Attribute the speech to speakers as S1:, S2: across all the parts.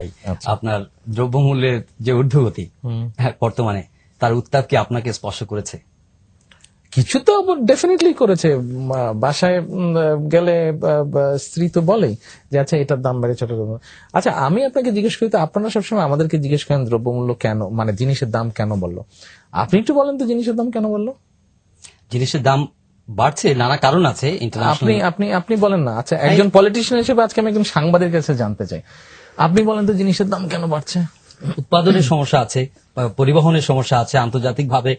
S1: ভাই,
S2: আচ্ছা।
S1: আপনার দ্রব্যমূল্যের যে ঊর্ধ্বগতি বর্তমানে, তার উত্তাপ কি আপনাকে স্পর্শ করেছে?
S2: কিছু তো ডেফিনেটলি করেছে। বাসায় গেলে স্ত্রী তো বলেই যে আচ্ছা এটার দাম বেড়েছে ওটার দাম। আচ্ছা আমি আপনাকে জিজ্ঞেস করি, তো আপনারা সবসময় আমাদেরকে জিজ্ঞেস করেন দ্রব্যমূল্য কেন, মানে জিনিসের দাম কেন বললো। আপনি একটু বলেন তো জিনিসের দাম কেন বললো।
S1: জিনিসের দাম বাড়ছে, নানা কারণ আছে
S2: আপনি
S1: ইন্টারন্যাশনাল।
S2: আপনি আপনি বলেন না। আচ্ছা একজন পলিটিশিয়ান হিসেবে আজকে আমি একজন সাংবাদিকের কাছে জানতে চাই, আপনি বলেন তো জিনিসের দাম কেন বাড়ছে।
S1: উৎপাদনের সমস্যা আছে, পরিবহনের সমস্যা আছে, আন্তর্জাতিক ভাবে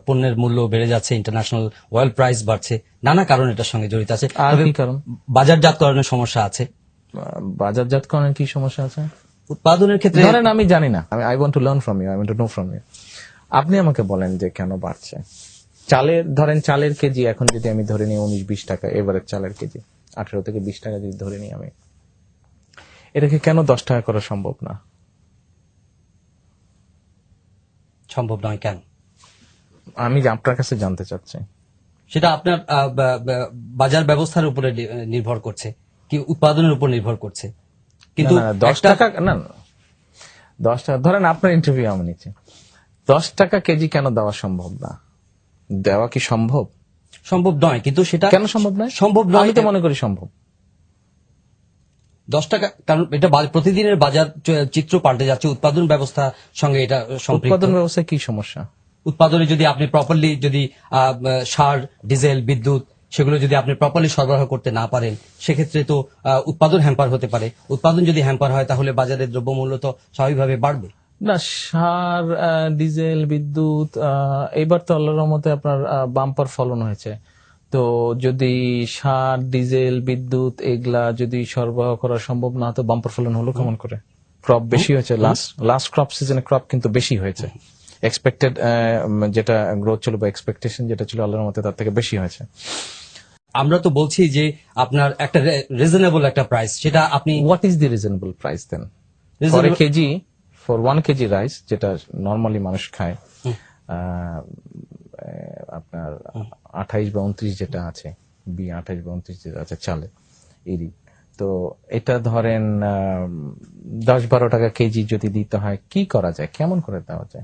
S1: পণ্যের মূল্য বেড়ে যাচ্ছে, ইন্টারন্যাশনাল অয়েল প্রাইস বাড়ছে, নানা কারণ এটার সঙ্গে জড়িত আছে।
S2: আর
S1: তবে
S2: কি কারণ?
S1: বাজারজাতকরণের সমস্যা আছে।
S2: বাজারজাতকরণের কি সমস্যা আছে?
S1: উৎপাদনের ক্ষেত্রে
S2: ধরেন আমি জানি না, I want to learn from you, I want to know from you. আপনি আমাকে বলেন যে কেন বাড়ছে। ধরেন চালের কেজি এখন যদি আমি ধরে নিই 19-20 টাকা, এভারেজ চালের কেজি 18 থেকে 20 টাকা যদি ধরে নিই আমি, এটাকে কেন 10 টাকা করা সম্ভব না?
S1: সম্ভব নয় কেন?
S2: আমি আপনার কাছে জানতে চাচ্ছি।
S1: সেটা আপনার বাজার ব্যবস্থার উপরে নির্ভর করছে, কি উৎপাদনের উপর নির্ভর করছে। কিন্তু
S2: না, 10 টাকা না, 10 টাকা ধরেন আপনার ইন্টারভিউ আমি নিচ্ছি, 10 টাকা কেজি কেন দেওয়া সম্ভব না? দেওয়া কি সম্ভব?
S1: সম্ভব নয়, কিন্তু সেটা
S2: কেন সম্ভব নয়?
S1: সম্ভব নয়।
S2: আমি তো মনে করি সম্ভব।
S1: 10 টাকা, কারণ এটা প্রতিদিনের বাজার চিত্র পাল্টে যাচ্ছে, উৎপাদন ব্যবস্থার সঙ্গে এটা সম্পৃক্ত।
S2: উৎপাদন ব্যবস্থায় কি সমস্যা?
S1: উৎপাদনে যদি আপনি প্রপারলি যদি সার, ডিজেল, বিদ্যুৎ সেগুলো যদি আপনি প্রপারলি সরবরাহ করতে না পারেন, সেক্ষেত্রে তো উৎপাদন হ্যাম্পার হতে পারে। উৎপাদন যদি হ্যাম্পার হয়, তাহলে বাজারের দ্রব্যমূল্য তো স্বাভাবিকভাবে বাড়বে।
S2: না, সার, ডিজেল, বিদ্যুৎ, এইবার তো আল্লাহর রহমতে আপনার বাম্পার ফলন হয়েছে। তো যদি সার, ডিজেল, বিদ্যুৎ এগুলা যদি সরবরাহ করা সম্ভব না, তো বাম্পার ফলন হলো কেমন করে? ক্রপ বেশি হয়েছে, লাস্ট ক্রপ সিজনে ক্রপ কিন্তু বেশি হয়েছে। এক্সপেক্টেড যেটা গ্রোথ ছিল বা এক্সপেকটেশন যেটা ছিল আল্লাহর রহমতে তার থেকে বেশি হয়েছে।
S1: আমরা তো বলছি যে আপনার একটা রিজনেবল একটা প্রাইস, সেটা আপনি
S2: what is the reasonable price then for a kg, for 1 kg rice যেটা নর্মালি মানুষ খায়, আপনার 28 বা 29 যেটা আছে, 28 বা 29 যেটা আছে চালে এরই, তো এটা ধরেন 10-12 টাকা কেজি যদি দিতে হয়, কি করা যায়, কেমন করে দেওয়া যায়?